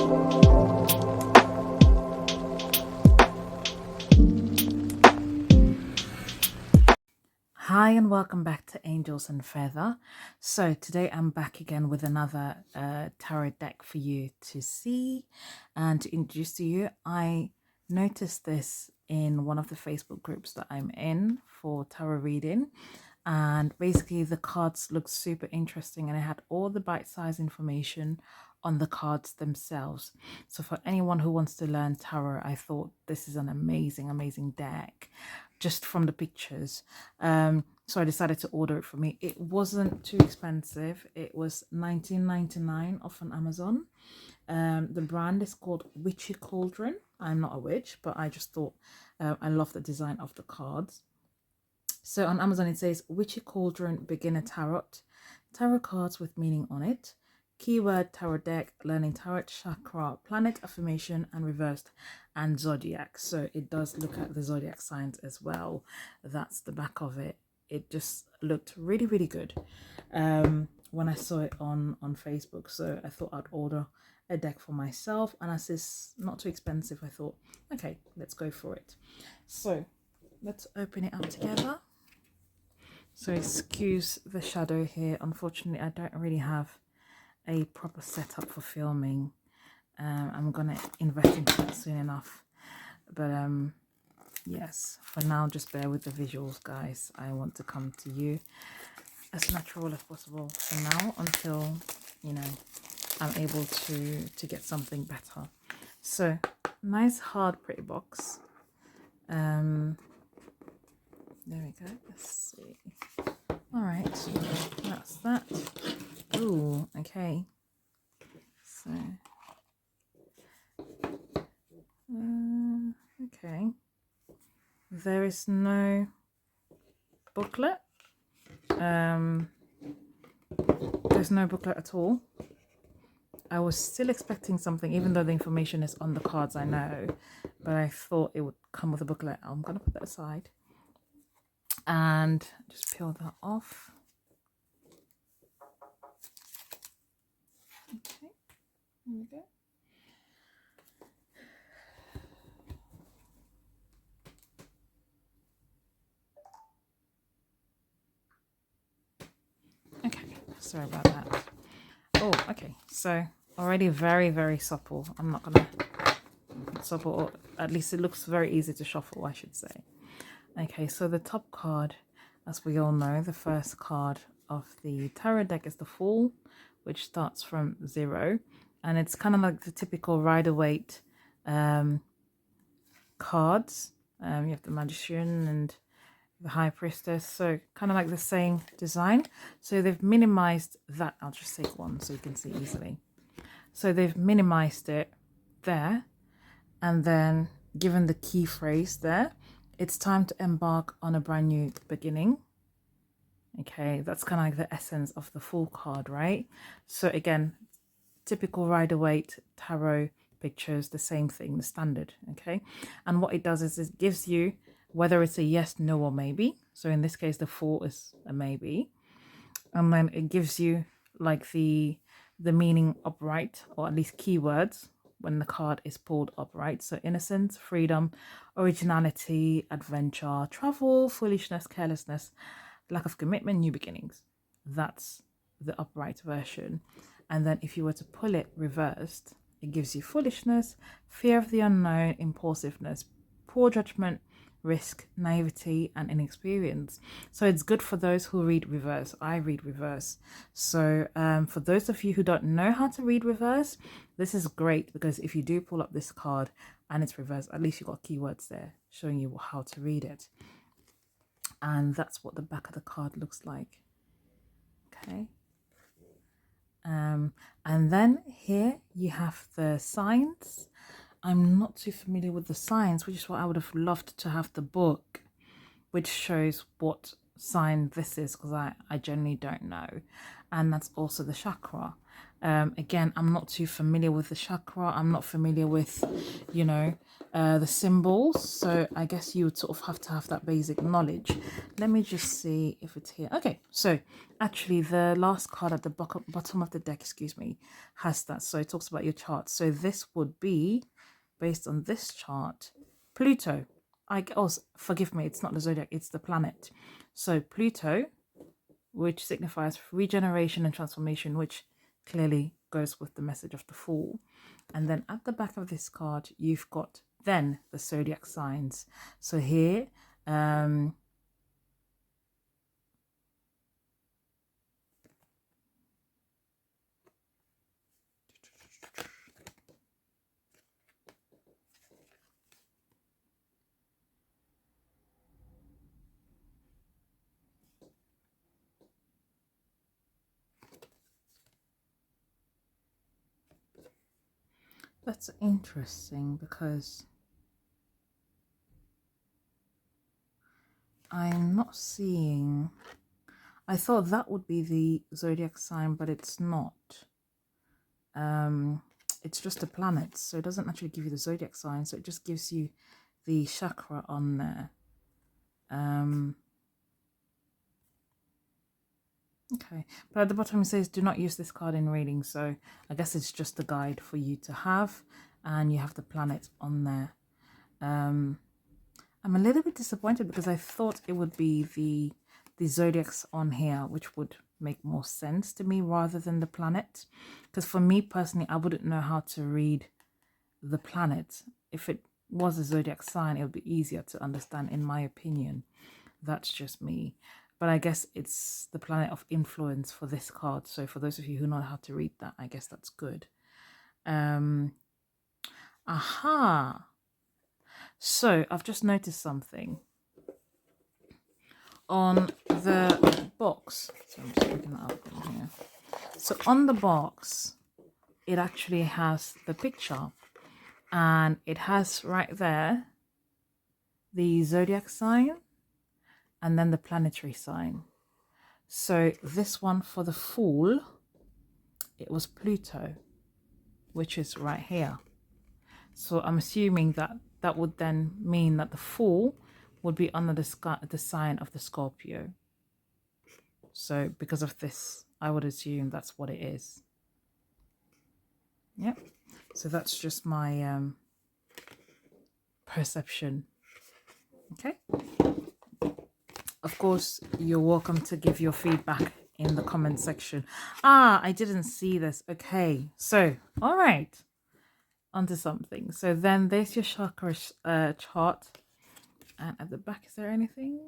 Hi and welcome back to Angels and Feather. So today I'm back again with another tarot deck for you to see and to introduce to you. I noticed this in one of the Facebook groups that I'm in for tarot reading, and basically the cards looked super interesting and it had all the bite-sized information on the cards themselves. So for anyone who wants to learn tarot, I thought this is an amazing deck just from the pictures. So I decided to order it for me. It wasn't too expensive. It was $19.99 off on Amazon. The brand is called Witchy Couldron. I'm not a witch, but I just thought I love the design of the cards. So on Amazon it says Witchy Couldron Beginner Tarot cards with meaning on it. Keyword tarot deck, learning tarot, chakra, planet affirmation, and reversed, and zodiac. So it does look at the zodiac signs as well. That's the back of it. It just looked really good when I saw it on Facebook. So I thought I'd order a deck for myself, and as it's not too expensive, I thought, okay, let's go for it. So let's open it up together. So excuse the shadow here. Unfortunately, I don't really have a proper setup for filming. I'm gonna invest into that soon enough, but yes, for now just bear with the visuals, guys. I want to come to you as natural as possible for now until, you know, I'm able to get something better. So nice hard pretty box. There we go. Let's see. All right, that's that. Ooh, okay. So, okay. There is no booklet. There's no booklet at all. I was still expecting something, even though the information is on the cards, I know, but I thought it would come with a booklet. I'm gonna put that aside and just peel that off. Okay, there we go. Okay, sorry about that. Oh, okay, so already very supple. I'm not gonna supple, or at least it looks very easy to shuffle, I should say. Okay, so the top card, as we all know, the first card of the tarot deck is the Fool, which starts from 0, and it's kind of like the typical Rider-Waite cards. You have the Magician and the High Priestess, so kind of like the same design. So they've minimized that. I'll just take one so you can see easily. So they've minimized it there, and then given the key phrase there, it's time to embark on a brand new beginning. Okay, that's kind of like the essence of the Fool card, right? So again, typical Rider-Waite tarot pictures, the same thing, the standard. Okay, and what it does is it gives you whether it's a yes, no, or maybe. So in this case, the Fool is a maybe, and then it gives you like the meaning upright, or at least keywords when the card is pulled upright. So innocence, freedom, originality, adventure, travel, foolishness, carelessness, lack of commitment, new beginnings. That's the upright version. And then if you were to pull it reversed, it gives you foolishness, fear of the unknown, impulsiveness, poor judgment, risk, naivety, and inexperience. So it's good for those who read reverse. I read reverse. So for those of you who don't know how to read reverse, this is great, because if you do pull up this card and it's reversed, at least you've got keywords there showing you how to read it. And that's what the back of the card looks like. Okay. And then here you have the signs. I'm not too familiar with the signs, which is why I would have loved to have the book, which shows what sign this is, because I generally don't know. And that's also the chakra. Again, I'm not too familiar with the chakra. I'm not familiar with, you know, the symbols. So I guess you would sort of have to have that basic knowledge. Let me just see if it's here. Okay, so actually the last card at the bottom of the deck, excuse me, has that. So it talks about your chart. So this would be, based on this chart, Pluto. Forgive me, it's not the zodiac, it's the planet. So Pluto, which signifies regeneration and transformation, which clearly goes with the message of the Fool. And then at the back of this card, you've got then the zodiac signs. So here, that's interesting because I'm not seeing, I thought that would be the zodiac sign, but it's not. It's just a planet, so it doesn't actually give you the zodiac sign, so it just gives you the chakra on there. Okay, but at the bottom it says do not use this card in reading, so I guess it's just a guide for you to have, and you have the planet on there. I'm a little bit disappointed because I thought it would be the zodiacs on here, which would make more sense to me rather than the planet, because for me personally, I wouldn't know how to read the planet. If it was a zodiac sign, it would be easier to understand, in my opinion. That's just me. But I guess it's the planet of influence for this card. So for those of you who know how to read that, I guess that's good. Aha. So I've just noticed something on the box. So I'm just looking that up in here. So on the box, it actually has the picture, and it has right there the zodiac sign and then the planetary sign. So this one for the Fool, it was Pluto, which is right here. So I'm assuming that that would then mean that the Fool would be under the sign of the Scorpio. So because of this, I would assume that's what it is. Yep. So that's just my perception. Okay. Of course, you're welcome to give your feedback in the comment section. I didn't see this. Okay. So, all right. Onto something. So then there's your chakra chart. And at the back, is there anything?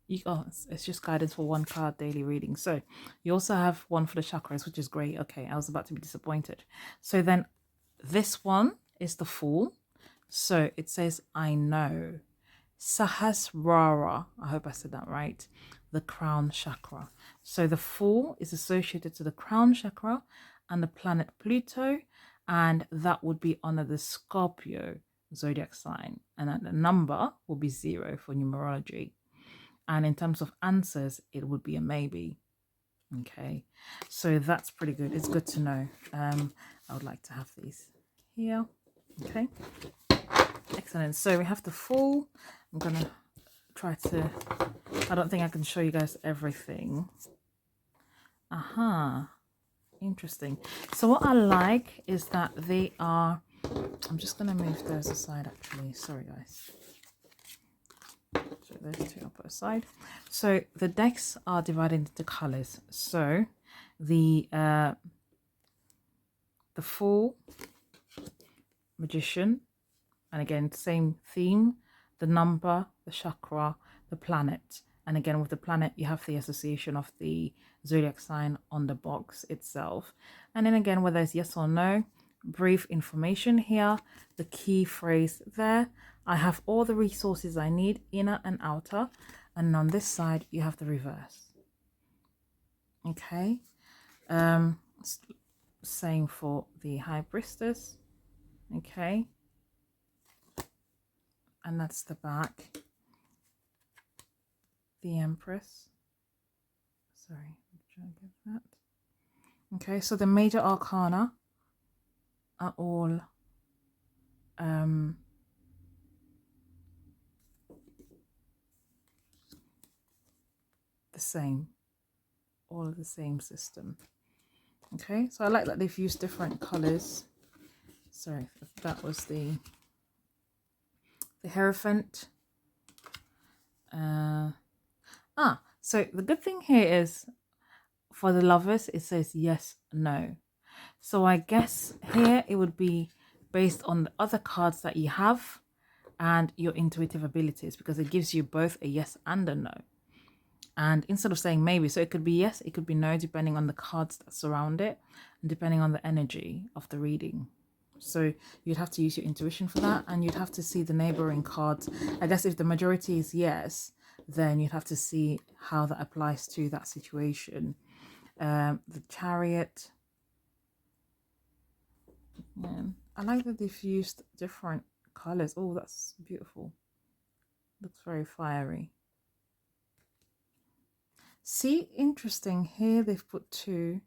It's just guidance for one card daily reading. So you also have one for the chakras, which is great. Okay, I was about to be disappointed. So then this one is the Fool. So it says, I know. Sahasrara, I hope I said that right, the crown chakra. So the Fool is associated to the crown chakra and the planet Pluto, and that would be under the Scorpio zodiac sign, and then the number will be 0 for numerology. And in terms of answers, it would be a maybe. Okay, so that's pretty good. It's good to know. I would like to have these here. Okay, excellent. So we have the Fool. I'm gonna try to, I don't think I can show you guys everything. Interesting. So what I like is that they are, I'm just gonna move those aside actually. Sorry guys. So those two I'll put aside. So the decks are divided into colors. So the Fool, Magician, and again same theme, the number, the chakra, the planet, and again with the planet you have the association of the zodiac sign on the box itself. And then again, whether it's yes or no, brief information here, the key phrase there. I have all the resources I need, inner and outer, and on this side you have the reverse. Okay, same for the High Priestess. Okay, and that's the back. the Empress. Sorry, I'm trying to get that. Okay, so the major arcana are all the same, all the same system. Okay, so I like that they've used different colors. Sorry, that was the Hierophant. So the good thing here is for the Lovers, it says yes, no. So I guess here it would be based on the other cards that you have and your intuitive abilities, because it gives you both a yes and a no. And instead of saying maybe, so it could be yes, it could be no, depending on the cards that surround it and depending on the energy of the reading. So you'd have to use your intuition for that, and you'd have to see the neighboring cards. I guess if the majority is yes, then you'd have to see how that applies to that situation. The Chariot. Yeah. I like that they've used different colors. Oh, that's beautiful. Looks very fiery. See, interesting. Here they've put two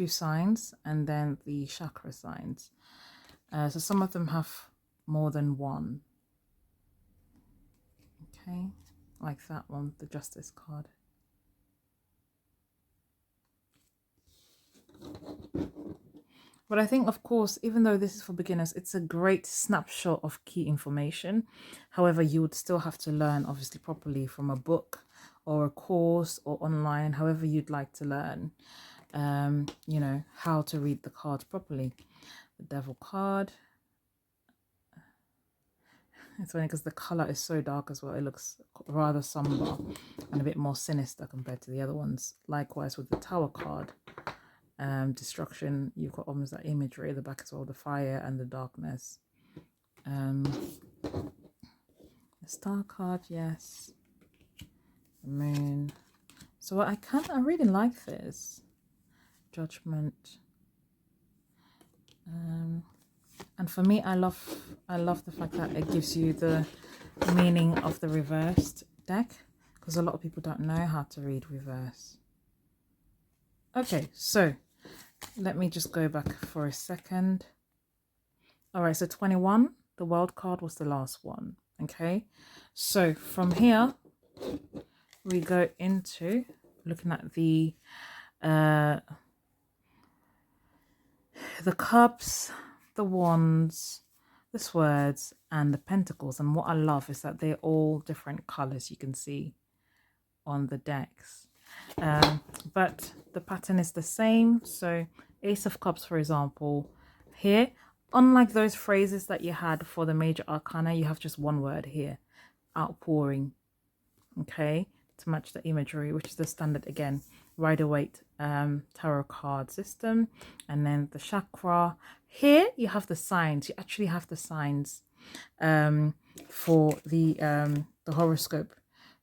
signs and then the chakra signs. So some of them have more than one. Okay, like that one, the Justice card. But I think, of course, even though this is for beginners, it's a great snapshot of key information. However, you would still have to learn, obviously, properly from a book or a course or online, however you'd like to learn, you know, how to read the cards properly. The Devil card. It's funny because the color is so dark as well. It looks rather somber and a bit more sinister compared to the other ones. Likewise with the Tower card. Destruction, you've got almost that imagery at the back as well, the fire and the darkness. The Star card, yes. The Moon. So I really like this. Judgment. And for me, I love the fact that it gives you the meaning of the reversed deck, because a lot of people don't know how to read reverse. Okay, so let me just go back for a second. All right, so 21, the World card was the last one. Okay, so from here we go into looking at the Cups, the Wands, the Swords, and the Pentacles. And what I love is that they're all different colors, you can see on the decks. But the pattern is the same. So Ace of Cups, for example, here, unlike those phrases that you had for the major arcana, you have just one word here, outpouring, okay, to match the imagery, which is the standard, again, Rider-Waite tarot card system. And then the chakra. Here you have the signs. You actually have the signs for the horoscope.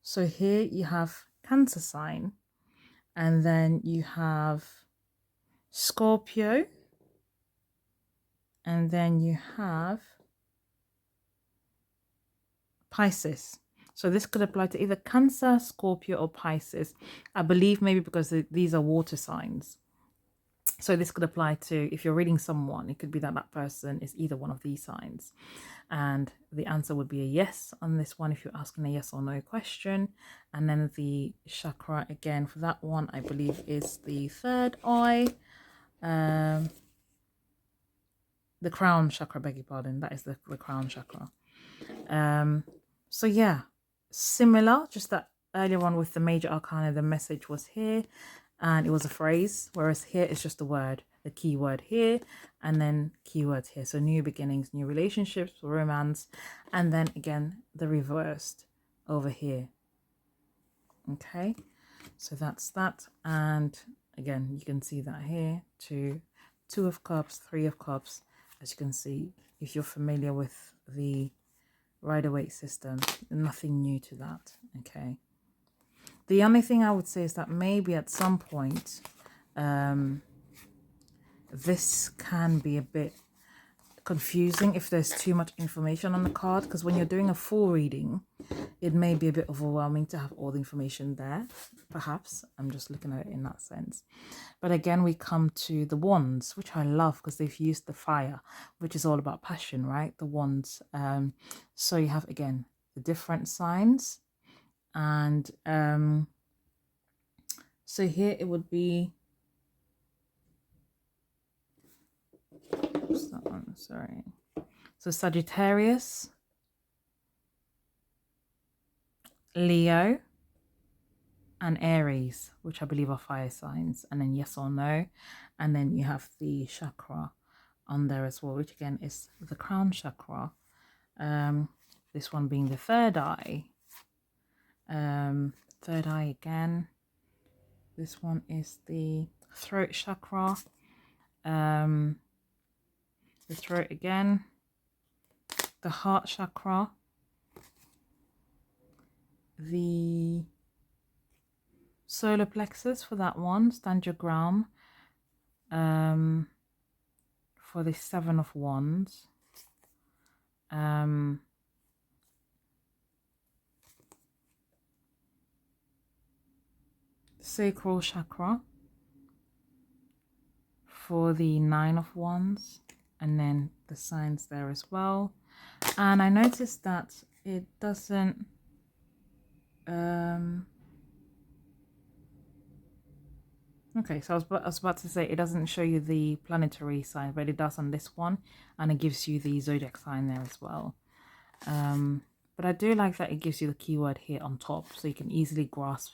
So here you have Cancer sign, and then you have Scorpio, and then you have Pisces. So this could apply to either Cancer, Scorpio, or Pisces. I believe maybe because these are water signs. So this could apply to, if you're reading someone, it could be that that person is either one of these signs. And the answer would be a yes on this one if you're asking a yes or no question. And then the chakra, again, for that one, I believe is the third eye. The crown chakra, beg your pardon. That is the crown chakra. So yeah, similar, just that earlier one with the major arcana, the message was here and it was a phrase, whereas here it's just a word, the key word here, and then keywords here. So new beginnings, new relationships, romance, and then again the reversed over here. Okay, so that's that. And again, you can see that here, two of cups, 3 of cups. As you can see, if you're familiar with the Rider-Waite system, nothing new to that. Okay, the only thing I would say is that maybe at some point this can be a bit confusing if there's too much information on the card, because when you're doing a full reading, it may be a bit overwhelming to have all the information there. Perhaps I'm just looking at it in that sense. But again, we come to the wands, which I love because they've used the fire, which is all about passion, right? The wands. So you have, again, the different signs. And so here it would be, what's that one? Sorry. So Sagittarius, Leo, and Aries, which I believe are fire signs, and then yes or no. And then you have the chakra on there as well, which again is the crown chakra. This one being the third eye. Third eye again. This one is the throat chakra. The throat again. The heart chakra. The solar plexus for that one. Stand your ground. For the 7 of Wands. Sacral chakra for the 9 of Wands, and then the signs there as well. And I noticed that it doesn't okay, so I was about to say it doesn't show you the planetary sign, but it does on this one, and it gives you the zodiac sign there as well. But I do like that it gives you the keyword here on top, so you can easily grasp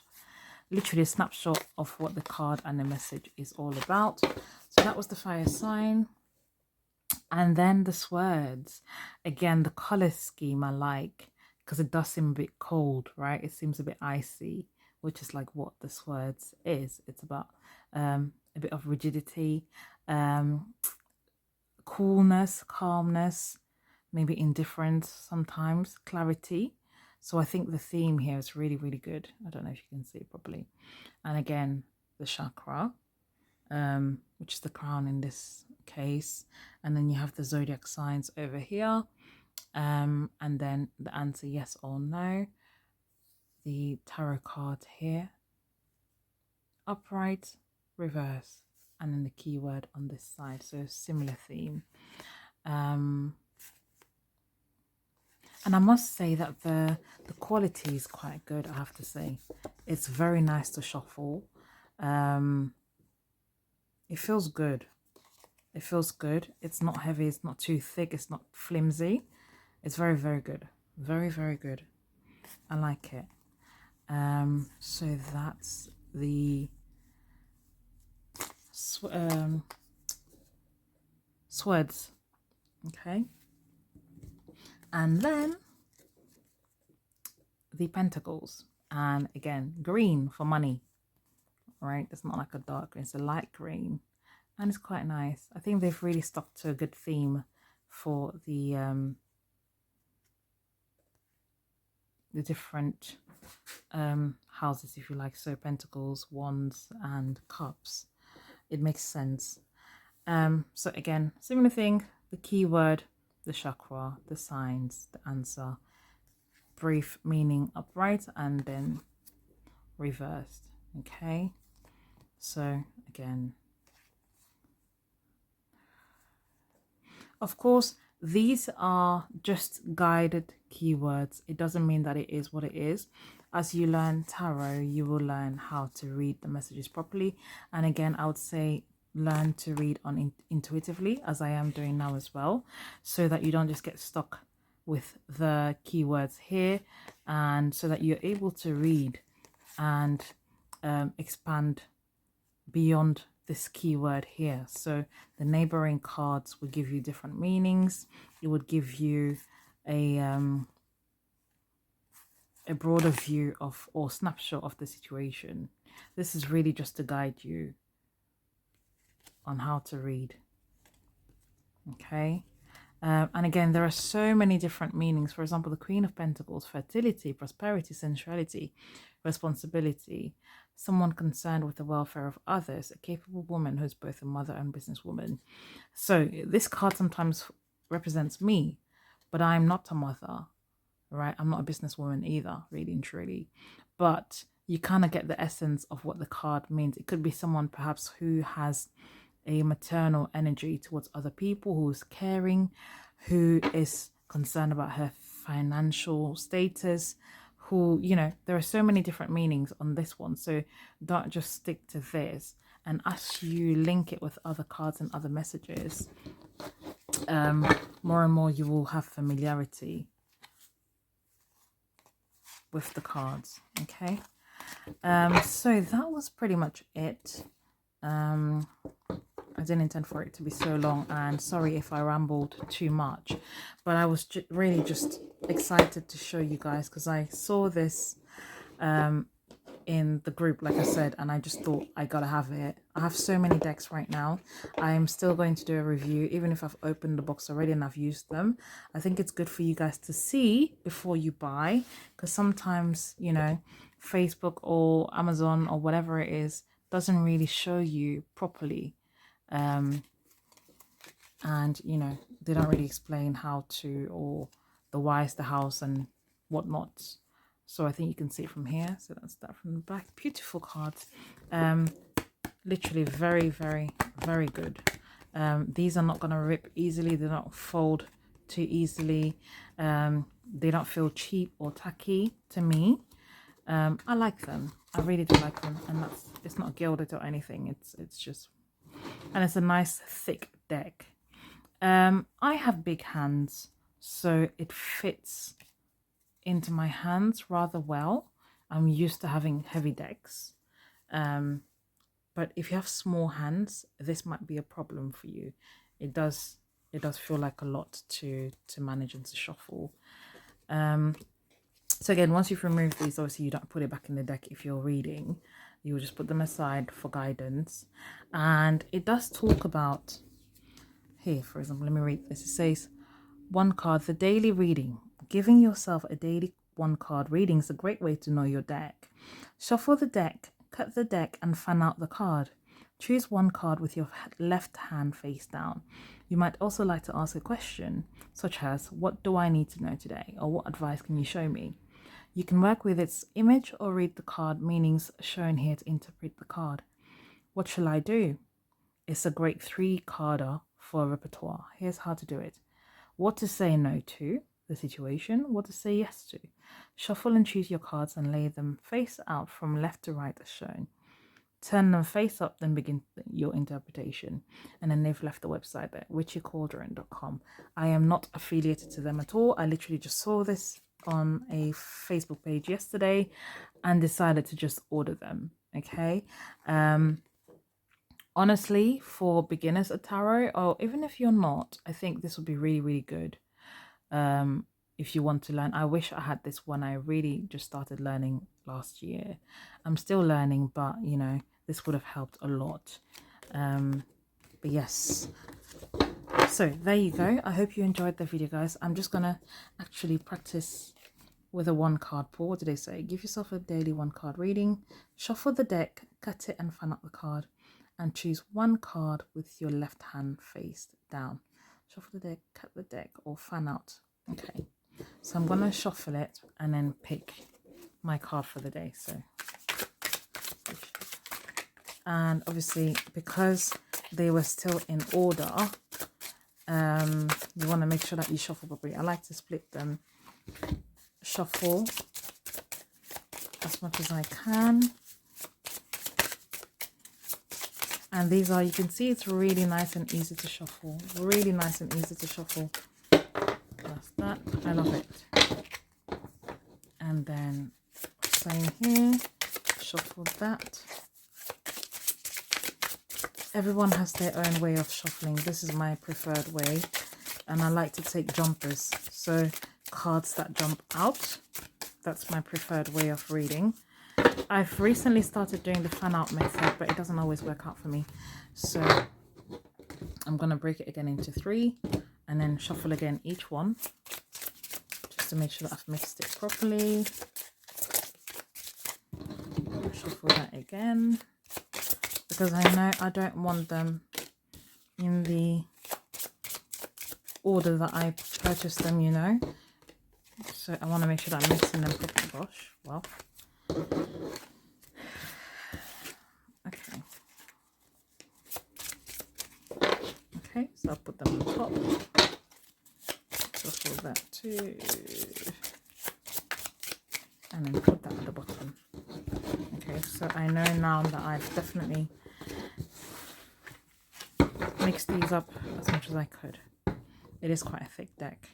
literally a snapshot of what the card and the message is all about. So that was the fire sign. And then the swords. Again, the color scheme I like, because it does seem a bit cold, right? It seems a bit icy, which is like what the swords is. It's about a bit of rigidity, coolness, calmness, maybe indifference sometimes, clarity. So I think the theme here is really, really good. I don't know if you can see it properly. And again, the chakra, which is the crown in this case. And then you have the zodiac signs over here. And then the answer yes or no. The tarot card here. Upright, reverse. And then the keyword on this side. So similar theme. And I must say that the quality is quite good, I have to say. It's very nice to shuffle. It feels good. It feels good. It's not heavy. It's not too thick. It's not flimsy. It's very, very good. Very, very good. I like it. So that's the swords. Okay. And then the pentacles, and again, green for money, right? It's not like a dark green, it's a light green, and it's quite nice. I think they've really stuck to a good theme for the different houses, if you like. So pentacles, wands, and cups. It makes sense. So again, similar thing, the keyword, the chakra, the signs, the answer, brief meaning upright, and then reversed. Okay, so again, of course, these are just guided keywords. It doesn't mean that it is what it is. As you learn tarot, you will learn how to read the messages properly. And again, I would say learn to read on intuitively, as I am doing now as well, so that you don't just get stuck with the keywords here, and so that you're able to read and expand beyond this keyword here. So the neighboring cards will give you different meanings. It would give you a broader view of, or snapshot of, the situation. This is really just to guide you on how to read. Okay. And again, there are so many different meanings. For example, the Queen of Pentacles, fertility, prosperity, sensuality, responsibility, someone concerned with the welfare of others, a capable woman who's both a mother and businesswoman. So this card sometimes represents me, but I'm not a mother, right? I'm not a businesswoman either, really and truly. But you kind of get the essence of what the card means. It could be someone perhaps who has a maternal energy towards other people, who's caring, who is concerned about her financial status, who, you know, there are so many different meanings on this one. So don't just stick to this. And as you link it with other cards and other messages, more and more you will have familiarity with the cards. Okay. So that was pretty much it. I didn't intend for it to be so long, and sorry if I rambled too much, but I was really just excited to show you guys, because I saw this in the group, like I said, and I just thought I gotta have it. I have so many decks right now. I am still going to do a review, even if I've opened the box already and I've used them. I think it's good for you guys to see before you buy, because sometimes, you know, Facebook or Amazon or whatever it is doesn't really show you properly, and you know, they don't really explain how to, or the why's the house and whatnot. So I think you can see it from here. So that's that from the back. Beautiful cards. Literally very, very, very good. These are not going to rip easily. They don't fold too easily. They don't feel cheap or tacky to me. I like them. I really do like them. And it's not gilded or anything. It's just, and it's a nice thick deck. I have big hands, so it fits into my hands rather well. I'm used to having heavy decks, but if you have small hands, this might be a problem for you. It does feel like a lot to manage and to shuffle. So again, once you've removed these, obviously you don't put it back in the deck if you're reading. You will just put them aside for guidance. And it does talk about, here for example, let me read this. It says, one card, the daily reading. Giving yourself a daily one card reading is a great way to know your deck. Shuffle the deck, cut the deck and fan out the card. Choose one card with your left hand face down. You might also like to ask a question, such as, what do I need to know today? Or what advice can you show me? You can work with its image or read the card meanings shown here to interpret the card. What shall I do? It's a great 3-carder for a repertoire. Here's how to do it. What to say no to the situation, what to say yes to. Shuffle and choose your cards and lay them face out from left to right as shown. Turn them face up, then begin your interpretation. And then they've left the website there, witchycouldron.com. I am not affiliated to them at all. I literally just saw this on a Facebook page yesterday and decided to just order them. Okay. Honestly, for beginners at tarot, or even if you're not, I think this would be really, really good. If you want to learn. I wish I had this one. I really just started learning last year. I'm still learning, but you know, this would have helped a lot. But yes, so there you go. I hope you enjoyed the video, guys. I'm just gonna actually practice with a 1-card pull. What did they say? Give yourself a daily 1-card reading. Shuffle the deck, cut it and fan out the card, and choose one card with your left hand face down. Shuffle the deck, cut the deck, or fan out. Okay, so I'm gonna shuffle it and then pick my card for the day. So, and obviously because they were still in order, you want to make sure that you shuffle properly. I like to split them, shuffle as much as I can. And these are, you can see it's really nice and easy to shuffle. Really nice and easy to shuffle. That's that. I love it. And then same here. Shuffle that. Everyone has their own way of shuffling. This is my preferred way. And I like to take jumpers. So cards that jump out. That's my preferred way of reading. I've recently started doing the fan out method, but it doesn't always work out for me. So I'm going to break it again into 3 and then shuffle again each one just to make sure that I've mixed it properly. Shuffle that again because I know I don't want them in the order that I purchased them, you know. So I want to make sure that I'm mixing them properly. Gosh, well. Okay. Okay, so I'll put them on top. Shuffle that too. And then put that at the bottom. Okay, so I know now that I've definitely mixed these up as much as I could. It is quite a thick deck.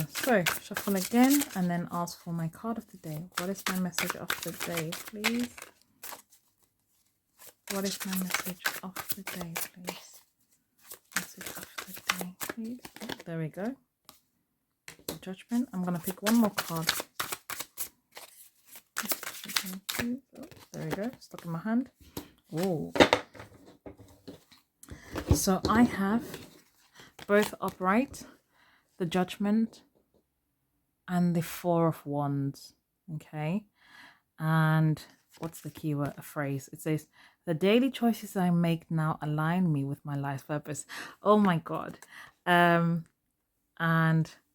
So shuffle again and then ask for my card of the day. What is my message of the day, please? What is my message of the day, please? Message of the day, please. Oh, there we go. Judgment. I'm gonna pick one more card. Oh, there we go. Stuck in my hand. Oh. So I have both upright, the Judgment, and the Four of Wands. Okay. And what's the keyword? A phrase. It says, the daily choices I make now align me with my life's purpose. Oh my God. And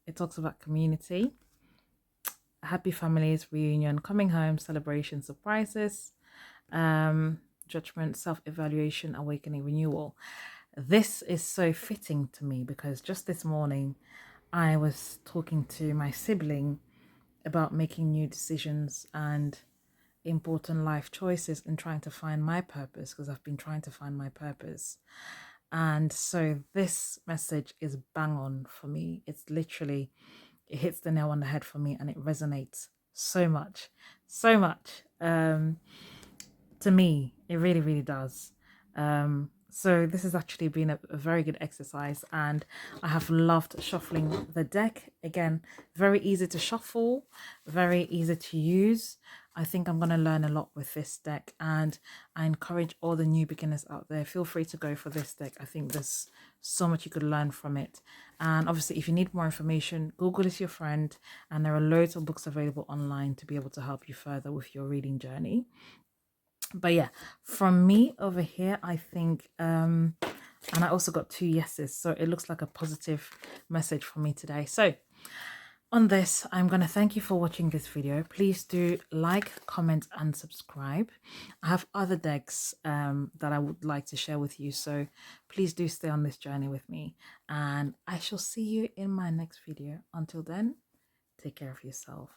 it talks about community, happy families, reunion, coming home, celebration, surprises, judgment, self-evaluation, awakening, renewal. This is so fitting to me because just this morning I was talking to my sibling about making new decisions and important life choices and trying to find my purpose, because I've been trying to find my purpose. And so this message is bang on for me. It's literally, it hits the nail on the head for me, and it resonates so much to me. It really, really does. So this has actually been a very good exercise, and I have loved shuffling the deck. Again, very easy to shuffle, very easy to use. I think I'm going to learn a lot with this deck, and I encourage all the new beginners out there, feel free to go for this deck. I think there's so much you could learn from it. And obviously, if you need more information, Google is your friend, and there are loads of books available online to be able to help you further with your reading journey. But yeah, from me over here, I think and I also got 2 yeses, so it looks like a positive message for me today. So on this, I'm going to thank you for watching this video. Please do like, comment and subscribe. I have other decks that I would like to share with you, so please do stay on this journey with me, and I shall see you in my next video. Until then, take care of yourself.